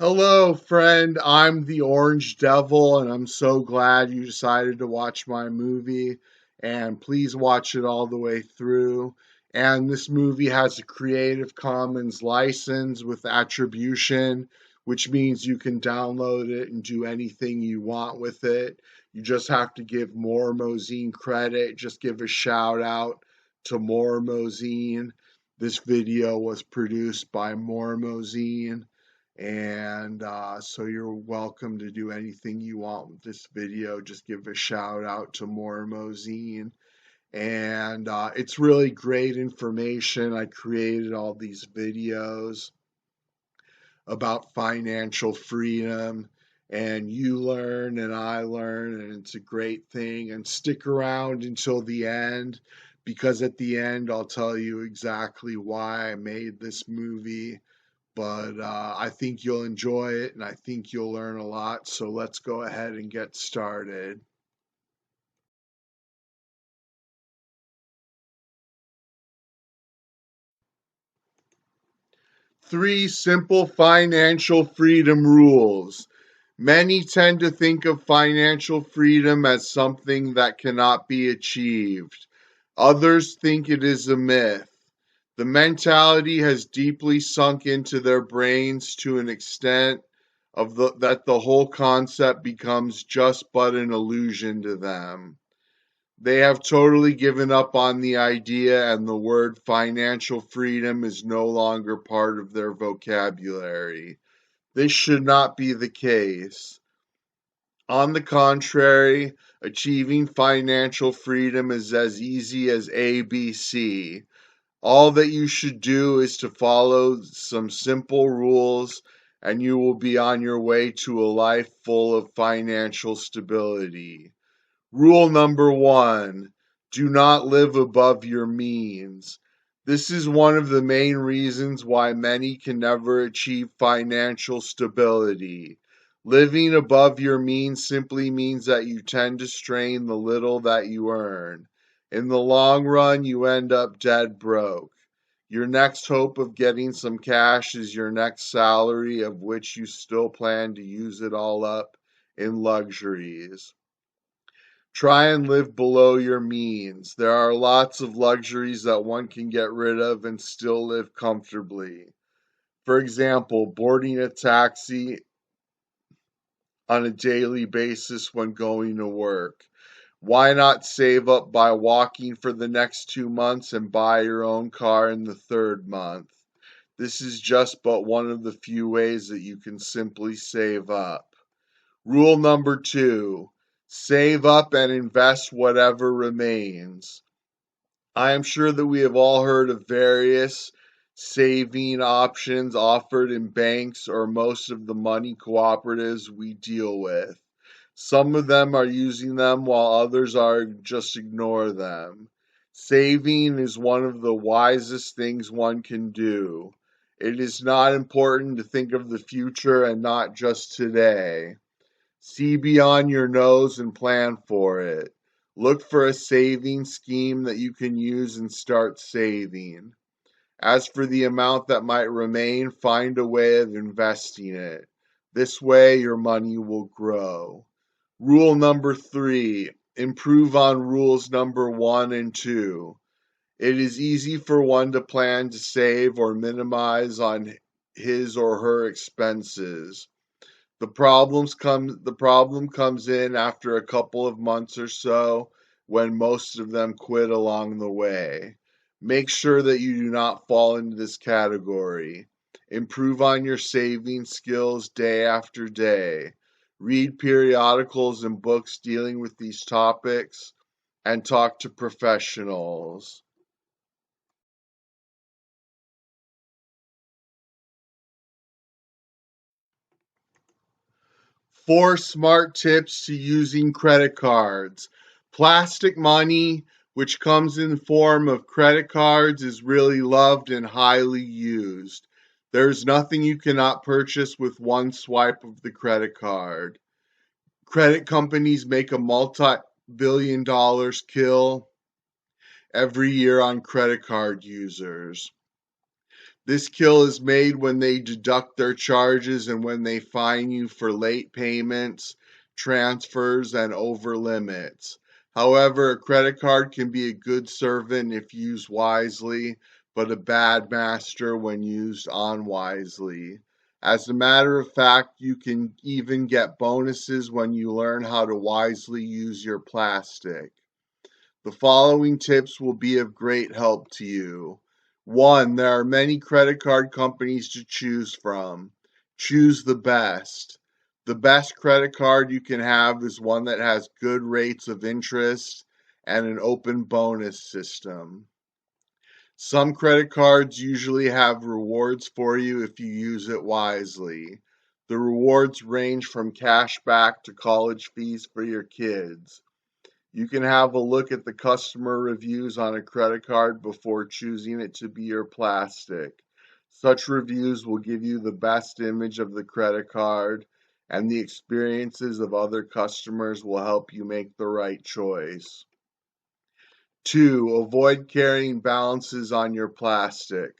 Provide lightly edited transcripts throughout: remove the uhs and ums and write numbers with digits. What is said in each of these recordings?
Hello, friend. I'm the Orange Devil, and I'm so glad you decided to watch my movie. And please watch it all the way through. And this movie has a Creative Commons license with attribution, which means you can download it and do anything you want with it. You just have to give More Mosine credit. Just give a shout out to More Mosine. This video was produced by More Mosine. And so you're welcome to do anything you want with this video. Just give a shout out to Mormozine. And it's really great information. I created all these videos about financial freedom. And you learn and I learn, and it's a great thing. And stick around until the end, because at the end, I'll tell you exactly why I made this movie, but I think you'll enjoy it and I think you'll learn a lot. So let's go ahead and get started. Three simple financial freedom rules. Many tend to think of financial freedom as something that cannot be achieved. Others think it is a myth. The mentality has deeply sunk into their brains to an extent that the whole concept becomes just but an illusion to them. They have totally given up on the idea, and the word financial freedom is no longer part of their vocabulary. This should not be the case. On the contrary, achieving financial freedom is as easy as ABC. All that you should do is to follow some simple rules, and you will be on your way to a life full of financial stability. Rule number one: do not live above your means. This is one of the main reasons why many can never achieve financial stability. Living above your means simply means that you tend to strain the little that you earn. In the long run, you end up dead broke. Your next hope of getting some cash is your next salary, of which you still plan to use it all up in luxuries. Try and live below your means. There are lots of luxuries that one can get rid of and still live comfortably. For example, boarding a taxi on a daily basis when going to work. Why not save up by walking for the next 2 months and buy your own car in the third month? This is just but one of the few ways that you can simply save up. Rule number two: save up and invest whatever remains. I am sure that we have all heard of various saving options offered in banks or most of the money cooperatives we deal with. Some of them are using them while others are just ignore them. Saving is one of the wisest things one can do. It is not important to think of the future and not just today. See beyond your nose and plan for it. Look for a saving scheme that you can use and start saving. As for the amount that might remain, find a way of investing it. This way, your money will grow. Rule number three: improve on rules number one and two. It is easy for one to plan to save or minimize on his or her expenses. The problem comes in after a couple of months or so, when most of them quit along the way. Make sure that you do not fall into this category. Improve on your saving skills day after day. Read periodicals and books dealing with these topics and talk to professionals. 4 smart tips to using credit cards. Plastic money, which comes in the form of credit cards, is really loved and highly used. There's nothing you cannot purchase with one swipe of the credit card. Credit companies make a multi-billion dollars kill every year on credit card users. This kill is made when they deduct their charges and when they fine you for late payments, transfers, and over limits. However, a credit card can be a good servant if used wisely, but a bad master when used unwisely. As a matter of fact, you can even get bonuses when you learn how to wisely use your plastic. The following tips will be of great help to you. 1. There are many credit card companies to choose from. Choose the best. The best credit card you can have is one that has good rates of interest and an open bonus system. Some credit cards usually have rewards for you if you use it wisely. The rewards range from cash back to college fees for your kids. You can have a look at the customer reviews on a credit card before choosing it to be your plastic. Such reviews will give you the best image of the credit card, and the experiences of other customers will help you make the right choice. 2. Avoid carrying balances on your plastic.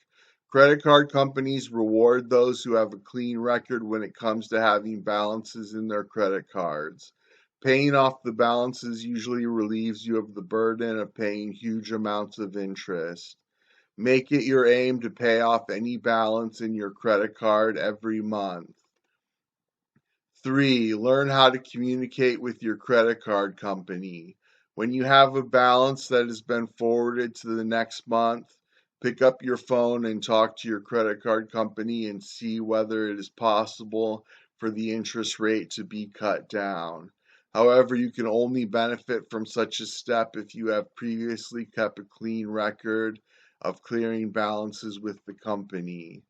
Credit card companies reward those who have a clean record when it comes to having balances in their credit cards. Paying off the balances usually relieves you of the burden of paying huge amounts of interest. Make it your aim to pay off any balance in your credit card every month. 3. Learn how to communicate with your credit card company. When you have a balance that has been forwarded to the next month, pick up your phone and talk to your credit card company and see whether it is possible for the interest rate to be cut down. However, you can only benefit from such a step if you have previously kept a clean record of clearing balances with the company.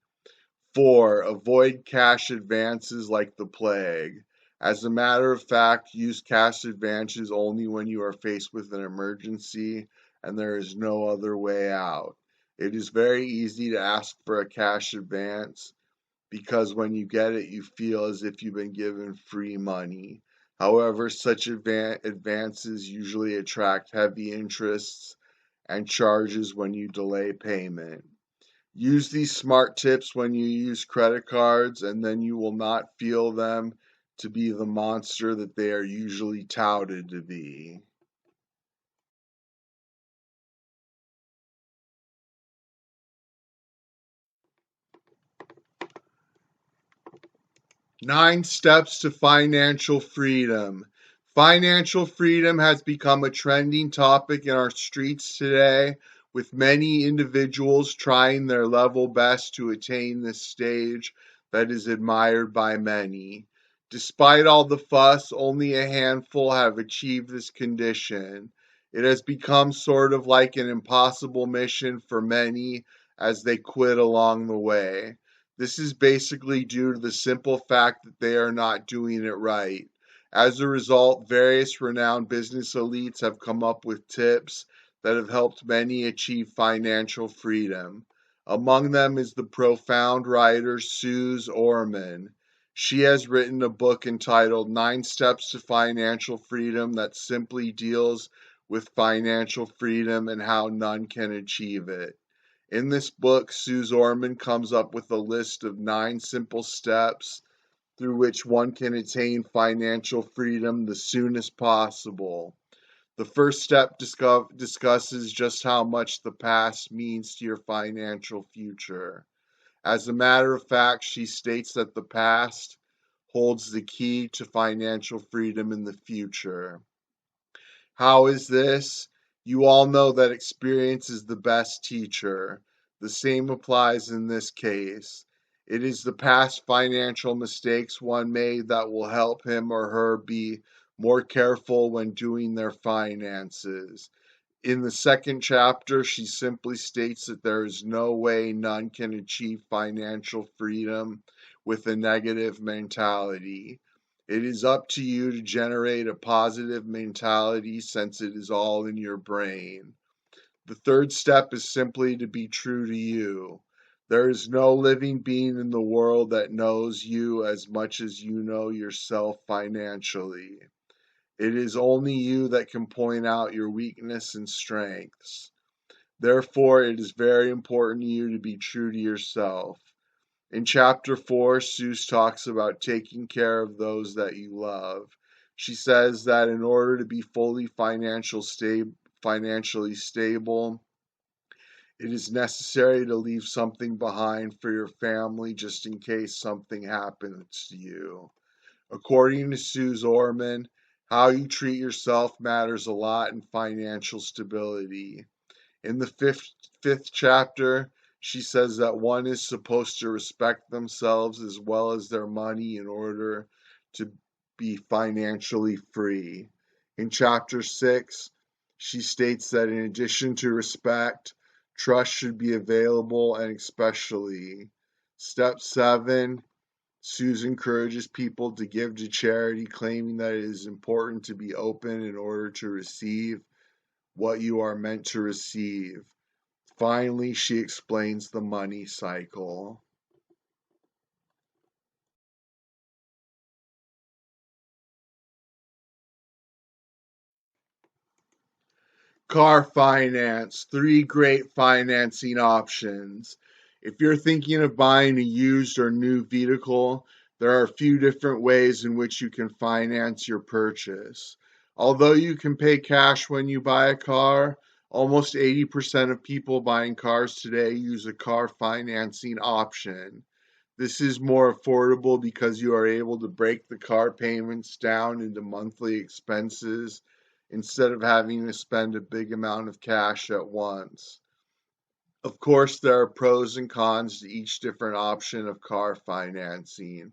4. Avoid cash advances like the plague. As a matter of fact, use cash advances only when you are faced with an emergency and there is no other way out. It is very easy to ask for a cash advance because when you get it, you feel as if you've been given free money. However, such advances usually attract heavy interests and charges when you delay payment. Use these smart tips when you use credit cards, and then you will not feel them to be the monster that they are usually touted to be. Nine steps to financial freedom. Financial freedom has become a trending topic in our streets today, with many individuals trying their level best to attain this stage that is admired by many. Despite all the fuss, only a handful have achieved this condition. It has become sort of like an impossible mission for many as they quit along the way. This is basically due to the simple fact that they are not doing it right. As a result, various renowned business elites have come up with tips that have helped many achieve financial freedom. Among them is the profound writer Suze Orman. She has written a book entitled 9 Steps to Financial Freedom that simply deals with financial freedom and how none can achieve it. In this book, Suze Orman comes up with a list of 9 simple steps through which one can attain financial freedom the soonest possible. The first step discusses just how much the past means to your financial future. As a matter of fact, she states that the past holds the key to financial freedom in the future. How is this? You all know that experience is the best teacher. The same applies in this case. It is the past financial mistakes one made that will help him or her be more careful when doing their finances. In the second chapter, she simply states that there is no way none can achieve financial freedom with a negative mentality. It is up to you to generate a positive mentality since it is all in your brain. The third step is simply to be true to you. There is no living being in the world that knows you as much as you know yourself financially. It is only you that can point out your weakness and strengths. Therefore, it is very important to you to be true to yourself. In chapter 4, Seuss talks about taking care of those that you love. She says that in order to be fully financially stable, it is necessary to leave something behind for your family just in case something happens to you. According to Suze Orman, how you treat yourself matters a lot in financial stability. In the fifth chapter, she says that one is supposed to respect themselves as well as their money in order to be financially free. In chapter 6, she states that in addition to respect, trust should be available, and especially step 7, Susan encourages people to give to charity, claiming that it is important to be open in order to receive what you are meant to receive. Finally, she explains the money cycle. Car finance, 3 great financing options. If you're thinking of buying a used or new vehicle, there are a few different ways in which you can finance your purchase. Although you can pay cash when you buy a car, almost 80% of people buying cars today use a car financing option. This is more affordable because you are able to break the car payments down into monthly expenses instead of having to spend a big amount of cash at once. Of course, there are pros and cons to each different option of car financing.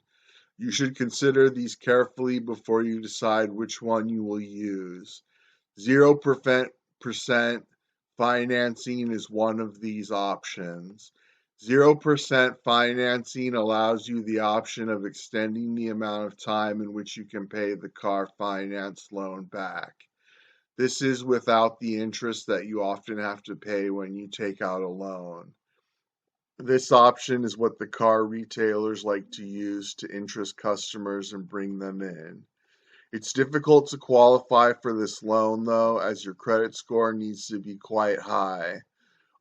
You should consider these carefully before you decide which one you will use. 0% financing is one of these options. 0% financing allows you the option of extending the amount of time in which you can pay the car finance loan back. This is without the interest that you often have to pay when you take out a loan. This option is what the car retailers like to use to interest customers and bring them in. It's difficult to qualify for this loan, though, as your credit score needs to be quite high.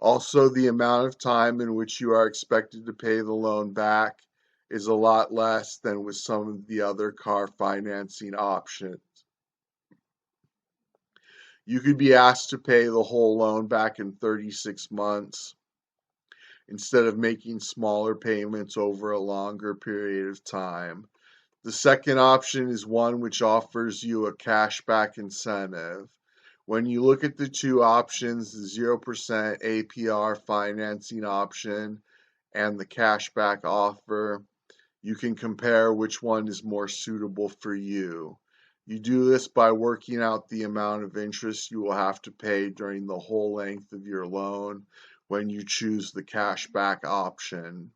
Also, the amount of time in which you are expected to pay the loan back is a lot less than with some of the other car financing options. You could be asked to pay the whole loan back in 36 months instead of making smaller payments over a longer period of time. The second option is one which offers you a cashback incentive. When you look at the two options, the 0% APR financing option and the cashback offer, you can compare which one is more suitable for you. You do this by working out the amount of interest you will have to pay during the whole length of your loan when you choose the cashback option.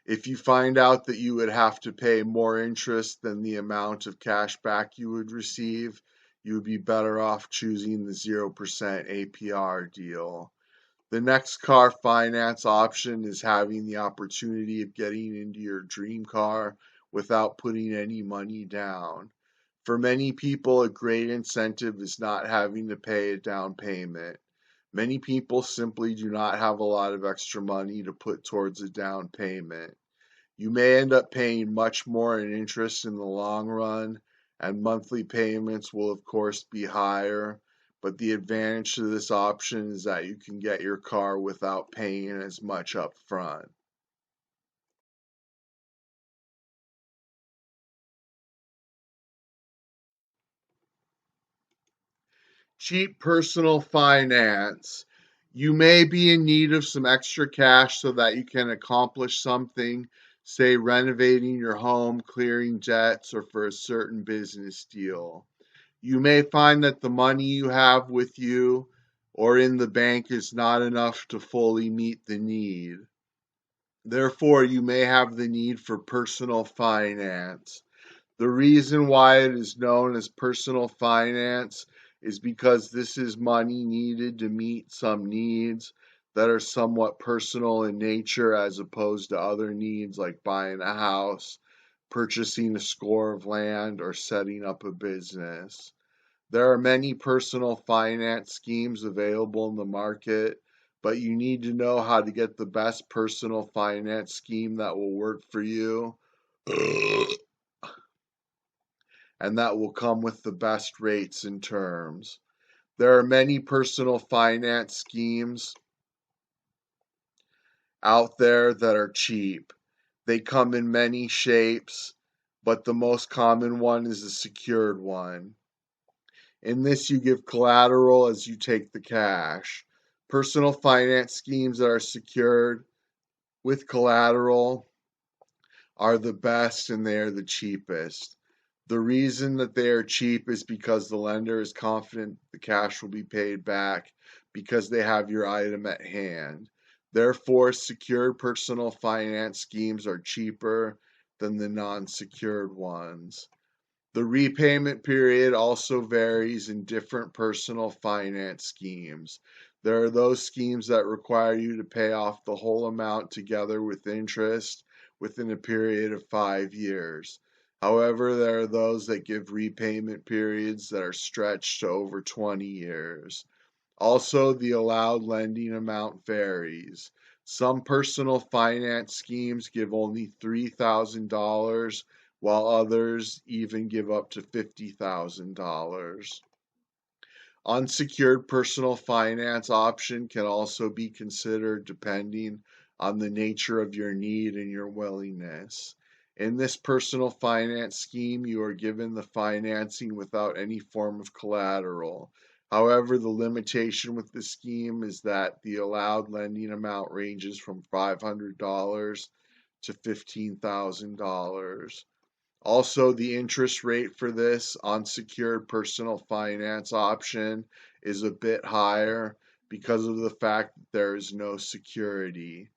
If you find out that you would have to pay more interest than the amount of cash back you would receive, you would be better off choosing the 0% APR deal. The next car finance option is having the opportunity of getting into your dream car without putting any money down. For many people, a great incentive is not having to pay a down payment. Many people simply do not have a lot of extra money to put towards a down payment. You may end up paying much more in interest in the long run, and monthly payments will, of course, be higher. But the advantage to this option is that you can get your car without paying as much up front. Cheap personal finance. You may be in need of some extra cash so that you can accomplish something, say renovating your home, clearing debts, or for a certain business deal. You may find that the money you have with you or in the bank is not enough to fully meet the need. Therefore, you may have the need for personal finance. The reason why it is known as personal finance is because this is money needed to meet some needs that are somewhat personal in nature as opposed to other needs like buying a house, purchasing a score of land, or setting up a business. There are many personal finance schemes available in the market, but you need to know how to get the best personal finance scheme that will work for you and that will come with the best rates and terms. There are many personal finance schemes out there that are cheap. They come in many shapes, but the most common one is a secured one. In this, you give collateral as you take the cash. Personal finance schemes that are secured with collateral are the best and they are the cheapest. The reason that they are cheap is because the lender is confident the cash will be paid back because they have your item at hand. Therefore, secured personal finance schemes are cheaper than the non-secured ones. The repayment period also varies in different personal finance schemes. There are those schemes that require you to pay off the whole amount together with interest within a period of 5 years. However, there are those that give repayment periods that are stretched to over 20 years. Also, the allowed lending amount varies. Some personal finance schemes give only $3,000, while others even give up to $50,000. Unsecured personal finance option can also be considered depending on the nature of your need and your willingness. In this personal finance scheme, you are given the financing without any form of collateral. However, the limitation with the scheme is that the allowed lending amount ranges from $500 to $15,000. Also, the interest rate for this unsecured personal finance option is a bit higher because of the fact that there is no security.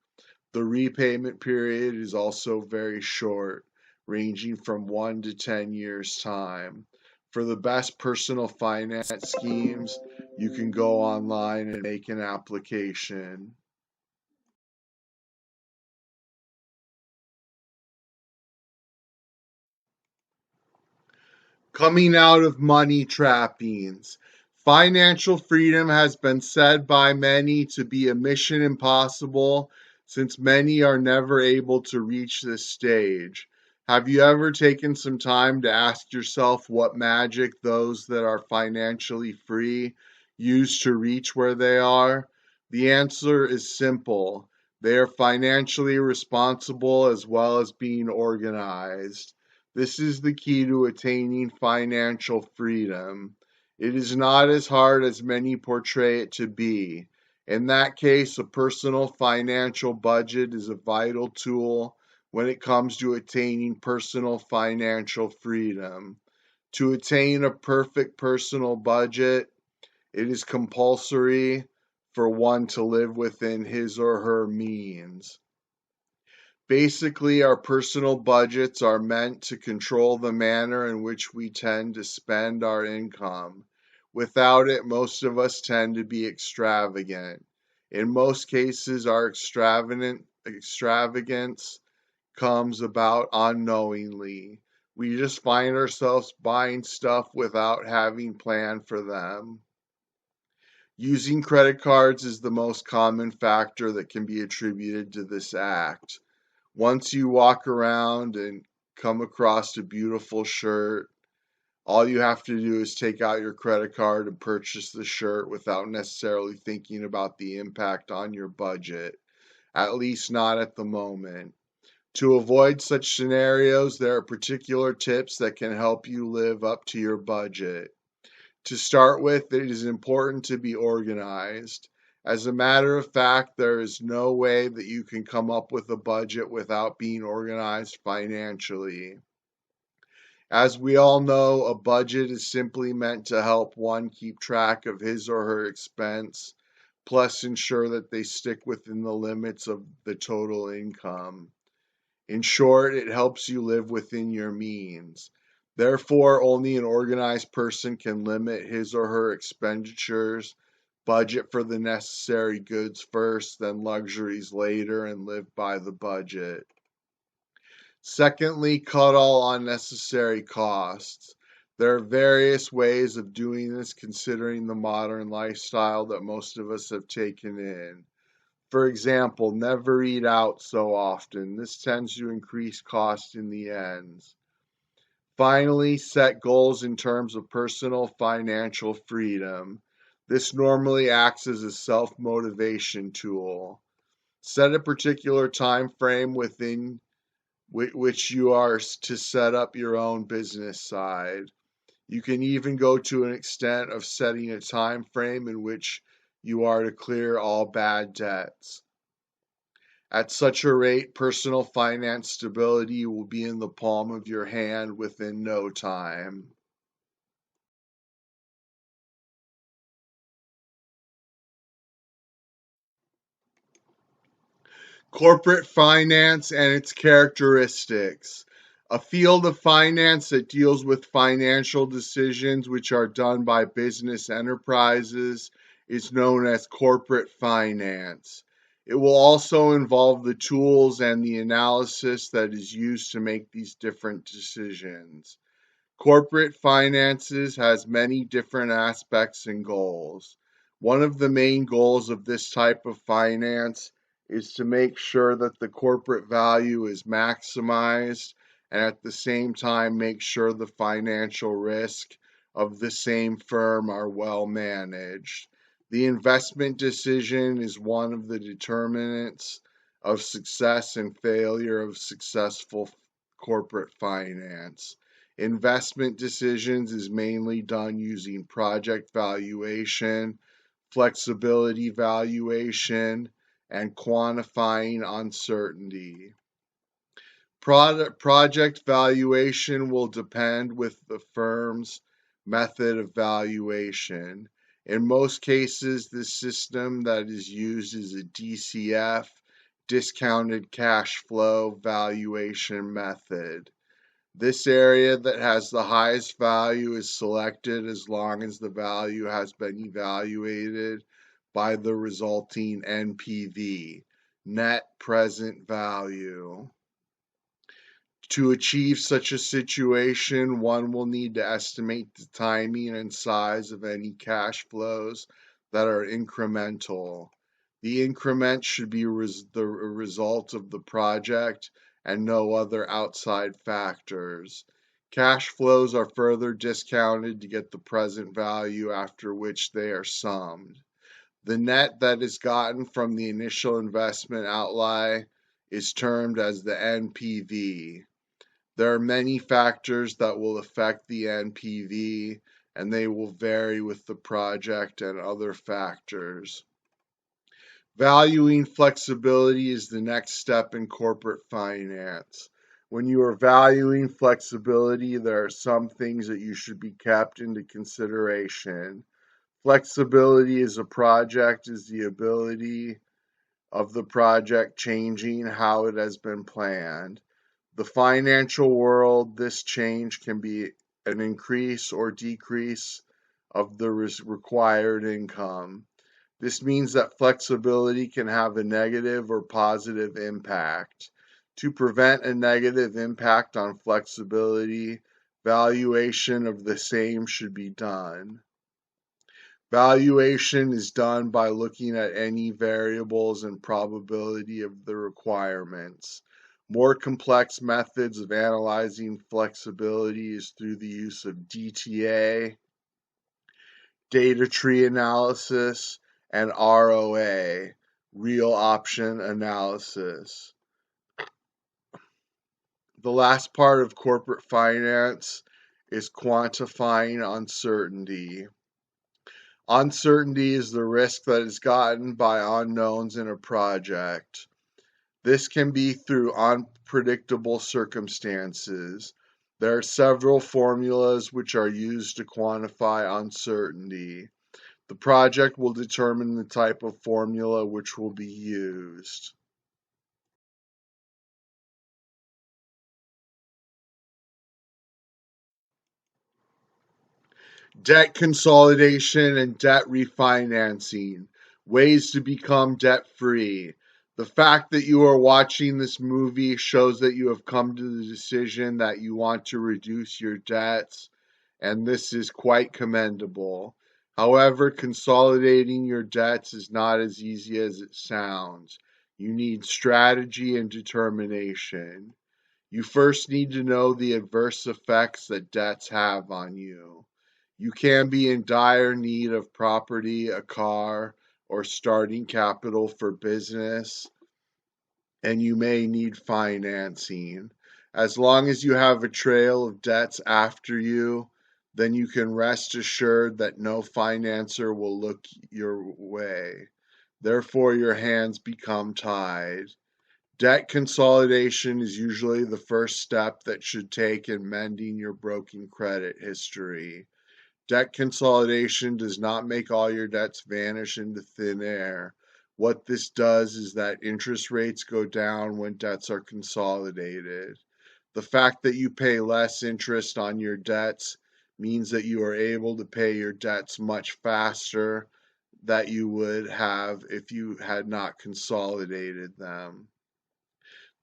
The repayment period is also very short, ranging from 1 to 10 years' time. For the best personal finance schemes, you can go online and make an application. Coming out of money trappings. Financial freedom has been said by many to be a mission impossible since many are never able to reach this stage. Have you ever taken some time to ask yourself what magic those that are financially free use to reach where they are? The answer is simple. They are financially responsible as well as being organized. This is the key to attaining financial freedom. It is not as hard as many portray it to be. In that case, a personal financial budget is a vital tool when it comes to attaining personal financial freedom. To attain a perfect personal budget, it is compulsory for one to live within his or her means. Basically, our personal budgets are meant to control the manner in which we tend to spend our income. Without it, most of us tend to be extravagant. In most cases, our extravagance comes about unknowingly. We just find ourselves buying stuff without having planned for them. Using credit cards is the most common factor that can be attributed to this act. Once you walk around and come across a beautiful shirt, all you have to do is take out your credit card and purchase the shirt without necessarily thinking about the impact on your budget, at least not at the moment. To avoid such scenarios, there are particular tips that can help you live up to your budget. To start with, it is important to be organized. As a matter of fact, there is no way that you can come up with a budget without being organized financially. As we all know, a budget is simply meant to help one keep track of his or her expense, plus ensure that they stick within the limits of the total income. In short, it helps you live within your means. Therefore, only an organized person can limit his or her expenditures, budget for the necessary goods first, then luxuries later, and live by the budget. Secondly, cut all unnecessary costs. There are various ways of doing this considering the modern lifestyle that most of us have taken in. For example, never eat out so often. This tends to increase cost in the end. Finally, set goals in terms of personal financial freedom. This normally acts as a self-motivation tool. Set a particular time frame within which you are to set up your own business side. You can even go to an extent of setting a time frame in which you are to clear all bad debts. At such a rate, personal finance stability will be in the palm of your hand within no time. Corporate finance and its characteristics. A field of finance that deals with financial decisions which are done by business enterprises is known as corporate finance. It will also involve the tools and the analysis that is used to make these different decisions. Corporate finances has many different aspects and goals. One of the main goals of this type of finance is to make sure that the corporate value is maximized and at the same time make sure the financial risk of the same firm are well managed. The investment decision is one of the determinants of success and failure of successful corporate finance. Investment decisions is mainly done using project valuation, flexibility valuation, and quantifying uncertainty. Project valuation will depend with the firm's method of valuation. In most cases, the system that is used is a DCF, discounted cash flow valuation method. This area that has the highest value is selected as long as the value has been evaluated by the resulting NPV, net present value. To achieve such a situation, one will need to estimate the timing and size of any cash flows that are incremental. The increment should be the result of the project and no other outside factors. Cash flows are further discounted to get the present value after which they are summed. The net that is gotten from the initial investment outlay is termed as the NPV. There are many factors that will affect the NPV, and they will vary with the project and other factors. Valuing flexibility is the next step in corporate finance. When you are valuing flexibility, there are some things that you should be kept into consideration. Flexibility as a project is the ability of the project changing how it has been planned. The financial world, this change can be an increase or decrease of the required income. This means that flexibility can have a negative or positive impact. To prevent a negative impact on flexibility, valuation of the same should be done. Valuation is done by looking at any variables and probability of the requirements. More complex methods of analyzing flexibility is through the use of DTA, data tree analysis, and ROA, real option analysis. The last part of corporate finance is quantifying uncertainty. Uncertainty is the risk that is gotten by unknowns in a project. This can be through unpredictable circumstances. There are several formulas which are used to quantify uncertainty. The project will determine the type of formula which will be used. Debt consolidation and debt refinancing, ways to become debt free. The fact that you are watching this movie shows that you have come to the decision that you want to reduce your debts and this is quite commendable. However, consolidating your debts is not as easy as it sounds. You need strategy and determination. You first need to know the adverse effects that debts have on you. You can be in dire need of property, a car, or starting capital for business, and you may need financing. As long as you have a trail of debts after you, then you can rest assured that no financer will look your way. Therefore, your hands become tied. Debt consolidation is usually the first step that should take in mending your broken credit history. Debt consolidation does not make all your debts vanish into thin air. What this does is that interest rates go down when debts are consolidated. The fact that you pay less interest on your debts means that you are able to pay your debts much faster than you would have if you had not consolidated them.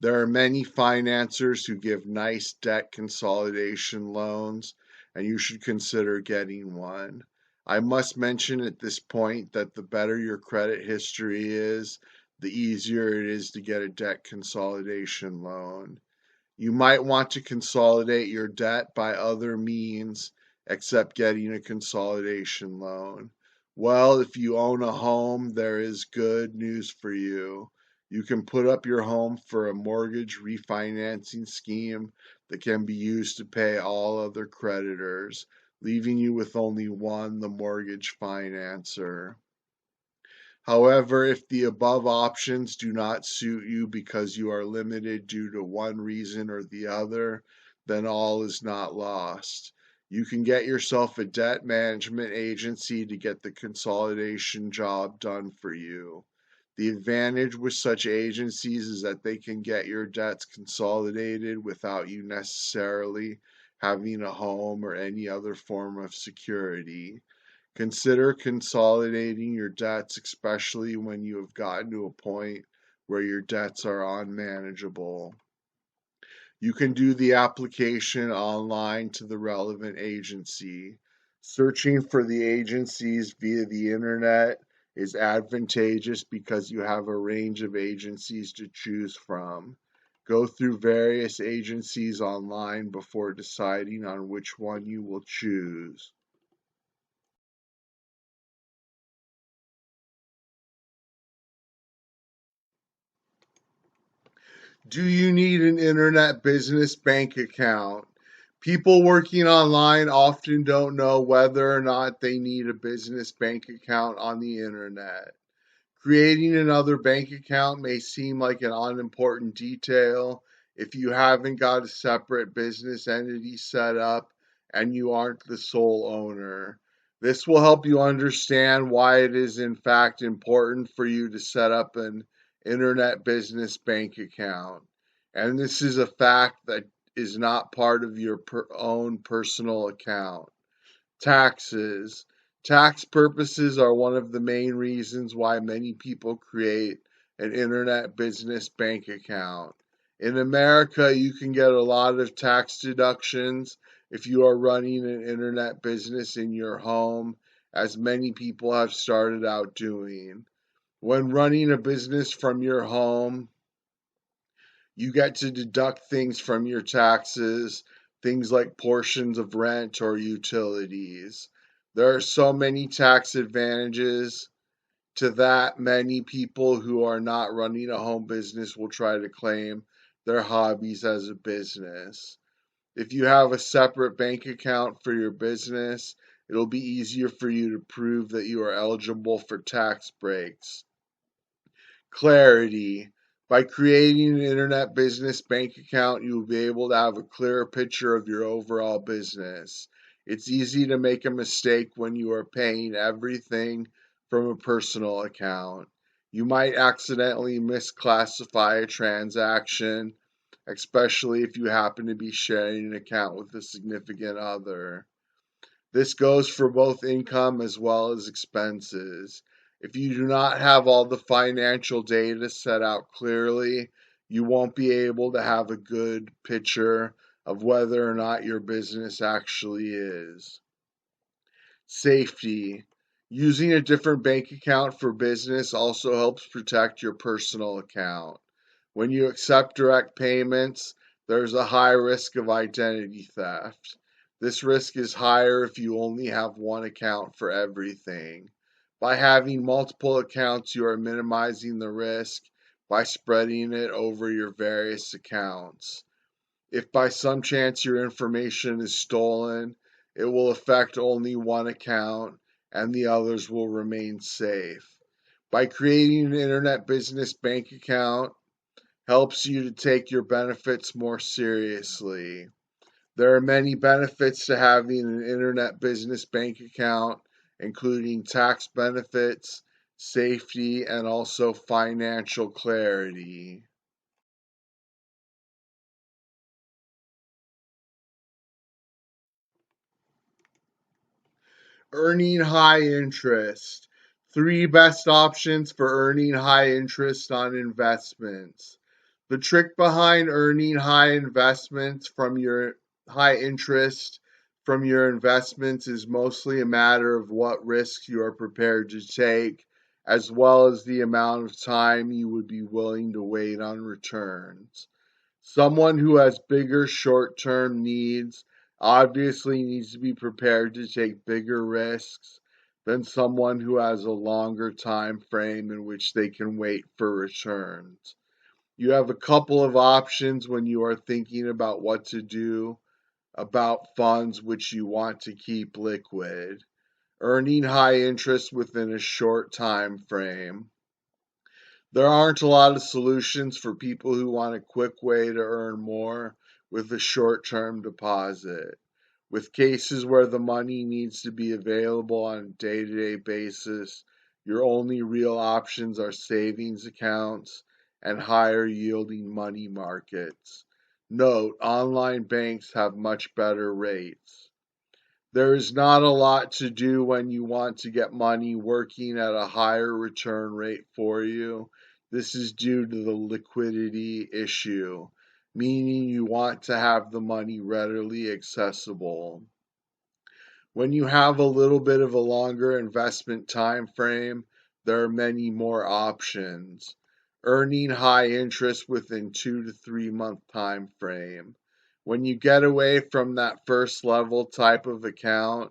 There are many financiers who give nice debt consolidation loans, and you should consider getting one. I must mention at this point that the better your credit history is, the easier it is to get a debt consolidation loan. You might want to consolidate your debt by other means except getting a consolidation loan. Well, if you own a home, there is good news for you. You can put up your home for a mortgage refinancing scheme that can be used to pay all other creditors, leaving you with only one, the mortgage financer. However, if the above options do not suit you because you are limited due to one reason or the other, then all is not lost. You can get yourself a debt management agency to get the consolidation job done for you. The advantage with such agencies is that they can get your debts consolidated without you necessarily having a home or any other form of security. Consider consolidating your debts, especially when you have gotten to a point where your debts are unmanageable. You can do the application online to the relevant agency. Searching for the agencies via the internet is advantageous because you have a range of agencies to choose from. Go through various agencies online before deciding on which one you will choose. Do you need an internet business bank account? People working online often don't know whether or not they need a business bank account on the internet. Creating another bank account may seem like an unimportant detail if you haven't got a separate business entity set up and you aren't the sole owner. This will help you understand why it is, in fact, important for you to set up an internet business bank account. And this is a fact that is not part of your own personal account. Taxes. Tax purposes are one of the main reasons why many people create an internet business bank account. In America, you can get a lot of tax deductions if you are running an internet business in your home, as many people have started out doing. When running a business from your home, you get to deduct things from your taxes, things like portions of rent or utilities. There are so many tax advantages to that many people who are not running a home business will try to claim their hobbies as a business. If you have a separate bank account for your business, it'll be easier for you to prove that you are eligible for tax breaks. Clarity. By creating an internet business bank account, you will be able to have a clearer picture of your overall business. It's easy to make a mistake when you are paying everything from a personal account. You might accidentally misclassify a transaction, especially if you happen to be sharing an account with a significant other. This goes for both income as well as expenses. If you do not have all the financial data set out clearly, you won't be able to have a good picture of whether or not your business actually is. Safety. Using a different bank account for business also helps protect your personal account. When you accept direct payments, there's a high risk of identity theft. This risk is higher if you only have one account for everything. By having multiple accounts, you are minimizing the risk by spreading it over your various accounts. If by some chance your information is stolen, it will affect only one account and the others will remain safe. By creating an internet business bank account helps you to take your benefits more seriously. There are many benefits to having an internet business bank account, including tax benefits, safety, and also financial clarity. Earning high interest. Three best options for earning high interest on investments. The trick behind earning high interest from your investments is mostly a matter of what risks you are prepared to take, as well as the amount of time you would be willing to wait on returns. Someone who has bigger short term needs obviously needs to be prepared to take bigger risks than someone who has a longer time frame in which they can wait for returns. You have a couple of options when you are thinking about what to do about funds which you want to keep liquid. Earning high interest within a short time frame. There aren't a lot of solutions for people who want a quick way to earn more with a short term deposit. With cases where the money needs to be available on a day to day basis, your only real options are savings accounts and higher yielding money markets. Note, online banks have much better rates. There is not a lot to do when you want to get money working at a higher return rate for you. This is due to the liquidity issue, meaning you want to have the money readily accessible. When you have a little bit of a longer investment time frame, there are many more options. Earning high interest within 2 to 3 month time frame. When you get away from that first level type of account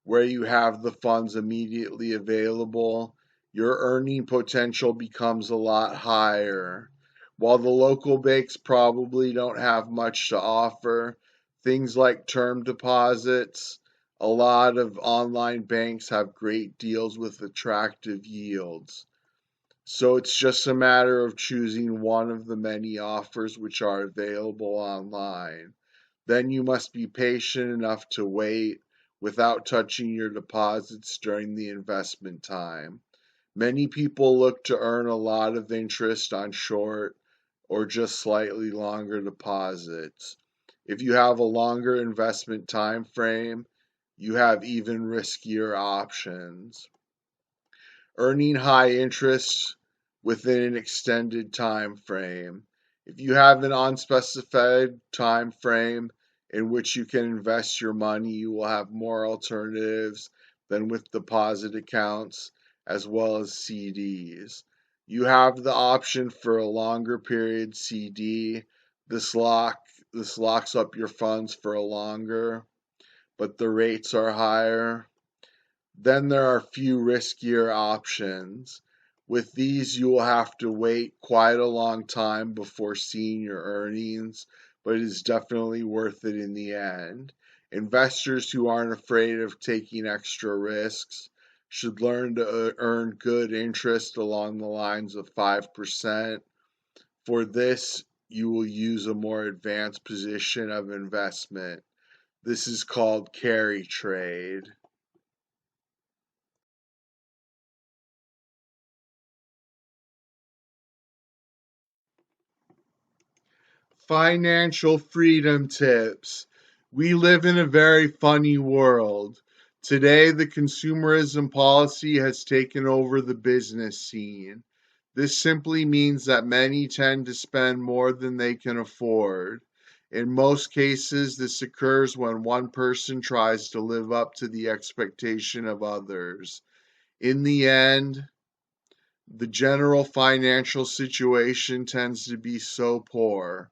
where you have the funds immediately available, your earning potential becomes a lot higher. While the local banks probably don't have much to offer, things like term deposits, a lot of online banks have great deals with attractive yields. So it's just a matter of choosing one of the many offers which are available online. Then you must be patient enough to wait without touching your deposits during the investment time. Many people look to earn a lot of interest on short or just slightly longer deposits. If you have a longer investment time frame, you have even riskier options. Earning high interest within an extended time frame. If you have an unspecified time frame in which you can invest your money, you will have more alternatives than with deposit accounts as well as CDs. You have the option for a longer period CD. This locks up your funds for a longer, but the rates are higher. Then there are few riskier options. With these, you will have to wait quite a long time before seeing your earnings, but it is definitely worth it in the end. Investors who aren't afraid of taking extra risks should learn to earn good interest along the lines of 5%. For this, you will use a more advanced position of investment. This is called carry trade. Financial freedom tips. We live in a very funny world. Today, the consumerism policy has taken over the business scene. This simply means that many tend to spend more than they can afford. In most cases, this occurs when one person tries to live up to the expectation of others. In the end, the general financial situation tends to be so poor.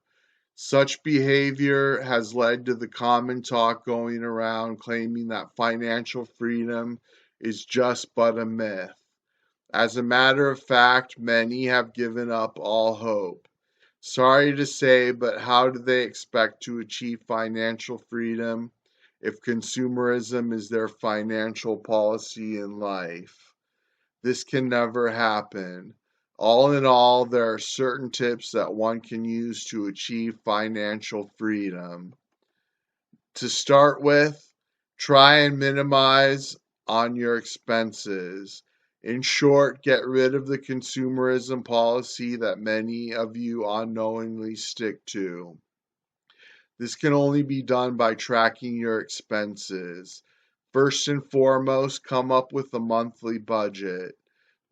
Such behavior has led to the common talk going around claiming that financial freedom is just but a myth. As a matter of fact, many have given up all hope. Sorry to say, but how do they expect to achieve financial freedom if consumerism is their financial policy in life? This can never happen. All in all, there are certain tips that one can use to achieve financial freedom. To start with, try and minimize on your expenses. In short, get rid of the consumerism policy that many of you unknowingly stick to. This can only be done by tracking your expenses. First and foremost, come up with a monthly budget.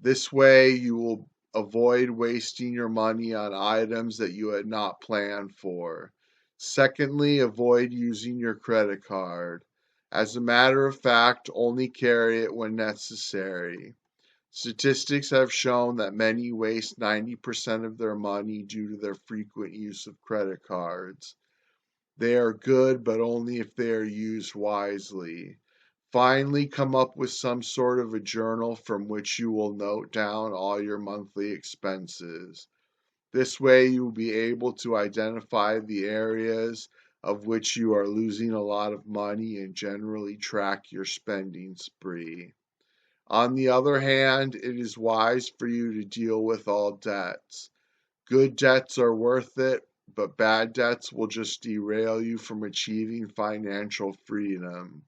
This way, you will avoid wasting your money on items that you had not planned for. Secondly, avoid using your credit card. As a matter of fact, only carry it when necessary. Statistics have shown that many waste 90% of their money due to their frequent use of credit cards. They are good, but only if they are used wisely. Finally, come up with some sort of a journal from which you will note down all your monthly expenses. This way, you will be able to identify the areas of which you are losing a lot of money and generally track your spending spree. On the other hand, it is wise for you to deal with all debts. Good debts are worth it, but bad debts will just derail you from achieving financial freedom.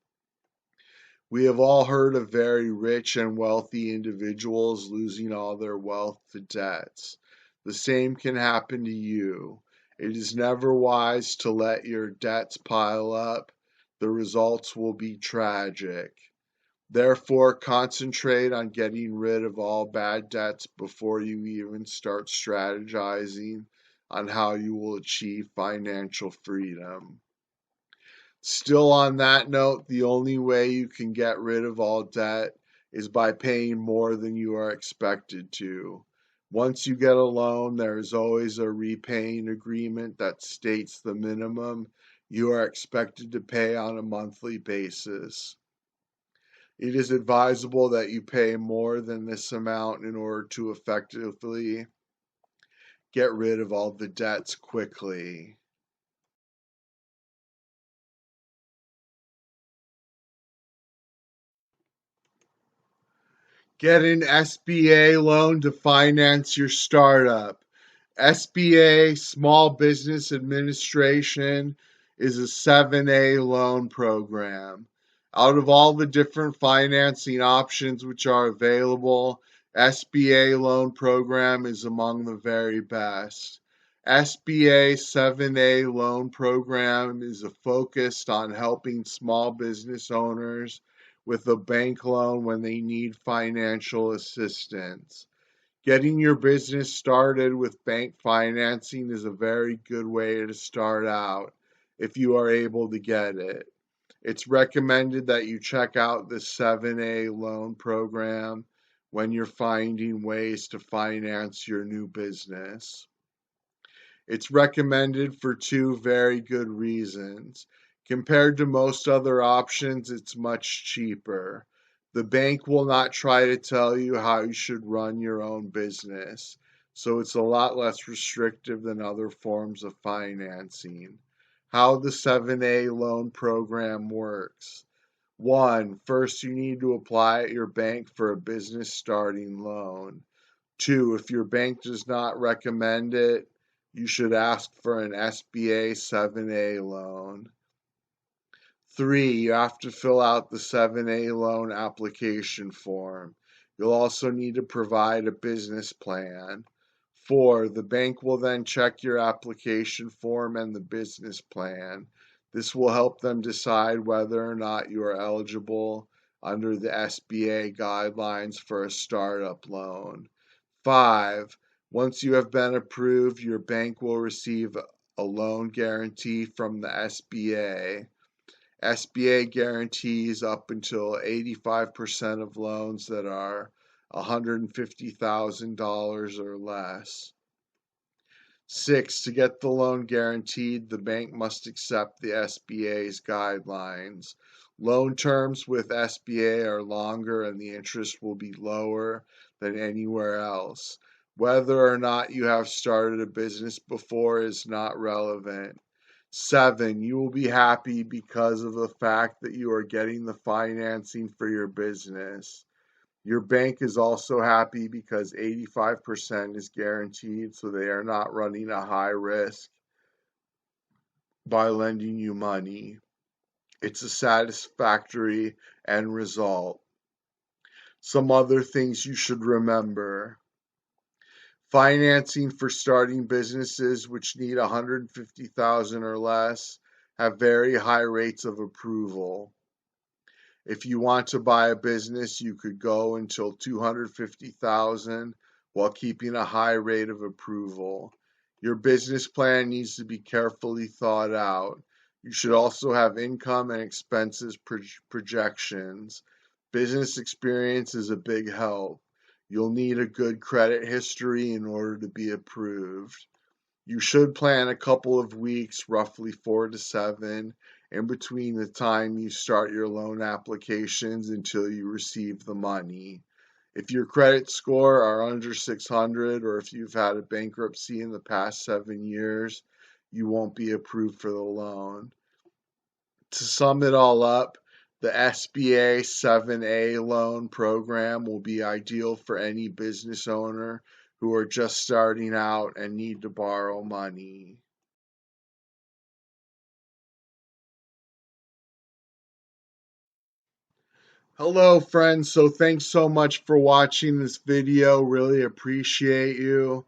We have all heard of very rich and wealthy individuals losing all their wealth to debts. The same can happen to you. It is never wise to let your debts pile up. The results will be tragic. Therefore, concentrate on getting rid of all bad debts before you even start strategizing on how you will achieve financial freedom. Still, on that note, the only way you can get rid of all debt is by paying more than you are expected to. Once you get a loan, there is always a repaying agreement that states the minimum you are expected to pay on a monthly basis. It is advisable that you pay more than this amount in order to effectively get rid of all the debts quickly. Get an SBA loan to finance your startup. SBA, Small Business Administration, is a 7A loan program. Out of all the different financing options which are available, SBA loan program is among the very best. SBA 7A loan program is focused on helping small business owners with a bank loan when they need financial assistance. Getting your business started with bank financing is a very good way to start out if you are able to get it. It's recommended that you check out the 7A loan program when you're finding ways to finance your new business. It's recommended for two very good reasons. Compared to most other options, it's much cheaper. The bank will not try to tell you how you should run your own business, so it's a lot less restrictive than other forms of financing. How the 7A loan program works. 1. First, you need to apply at your bank for a business starting loan. 2. If your bank does not recommend it, you should ask for an SBA 7A loan. 3. You have to fill out the 7A loan application form. You'll also need to provide a business plan. 4. The bank will then check your application form and the business plan. This will help them decide whether or not you are eligible under the SBA guidelines for a startup loan. 5. Once you have been approved, your bank will receive a loan guarantee from the SBA. SBA guarantees up until 85% of loans that are $150,000 or less. 6, to get the loan guaranteed, the bank must accept the SBA's guidelines. Loan terms with SBA are longer and the interest will be lower than anywhere else. Whether or not you have started a business before is not relevant. 7, you will be happy because of the fact that you are getting the financing for your business. Your bank is also happy because 85% is guaranteed, so they are not running a high risk by lending you money. It's a satisfactory end result. Some other things you should remember. Financing for starting businesses which need 150,000 or less have very high rates of approval. If you want to buy a business, you could go until 250,000 while keeping a high rate of approval. Your business plan needs to be carefully thought out. You should also have income and expenses projections. Business experience is a big help. You'll need a good credit history in order to be approved. You should plan a couple of weeks, roughly 4 to 7, in between the time you start your loan applications until you receive the money. If your credit score are under 600 or if you've had a bankruptcy in the past 7 years, you won't be approved for the loan. To sum it all up, the SBA 7A loan program will be ideal for any business owner who are just starting out and need to borrow money. Hello, friends. So thanks so much for watching this video. Really appreciate you.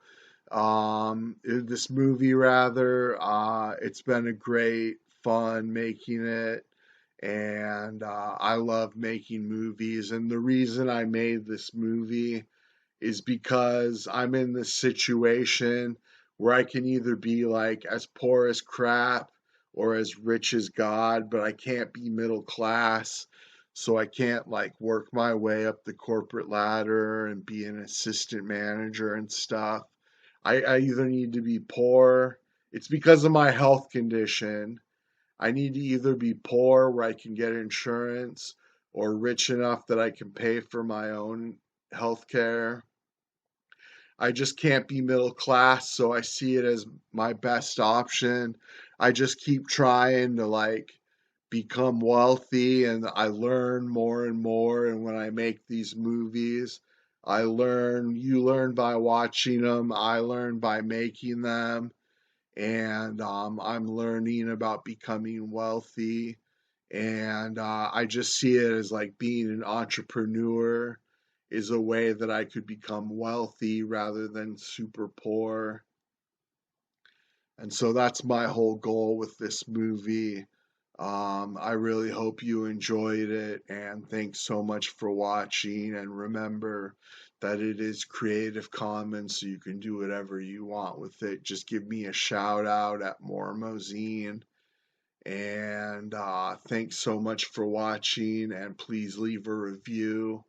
This movie rather. It's been a great fun making it. And I love making movies. And the reason I made this movie is because I'm in this situation where I can either be like as poor as crap or as rich as God, but I can't be middle class. So I can't like work my way up the corporate ladder and be an assistant manager and stuff. I either need to be poor. It's because of my health condition. I need to either be poor where I can get insurance or rich enough that I can pay for my own health care. I just can't be middle class, so I see it as my best option. I just keep trying to like become wealthy and I learn more and more. And when I make these movies, I learn, you learn by watching them, I learn by making them, and I'm learning about becoming wealthy. And I just see it as like being an entrepreneur is a way that I could become wealthy rather than super poor. And so that's my whole goal with this movie. I really hope you enjoyed it, and thanks so much for watching. And remember that it is Creative Commons, so you can do whatever you want with it. Just give me a shout out at Mormozine. And thanks so much for watching, and please leave a review.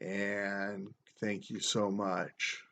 And thank you so much.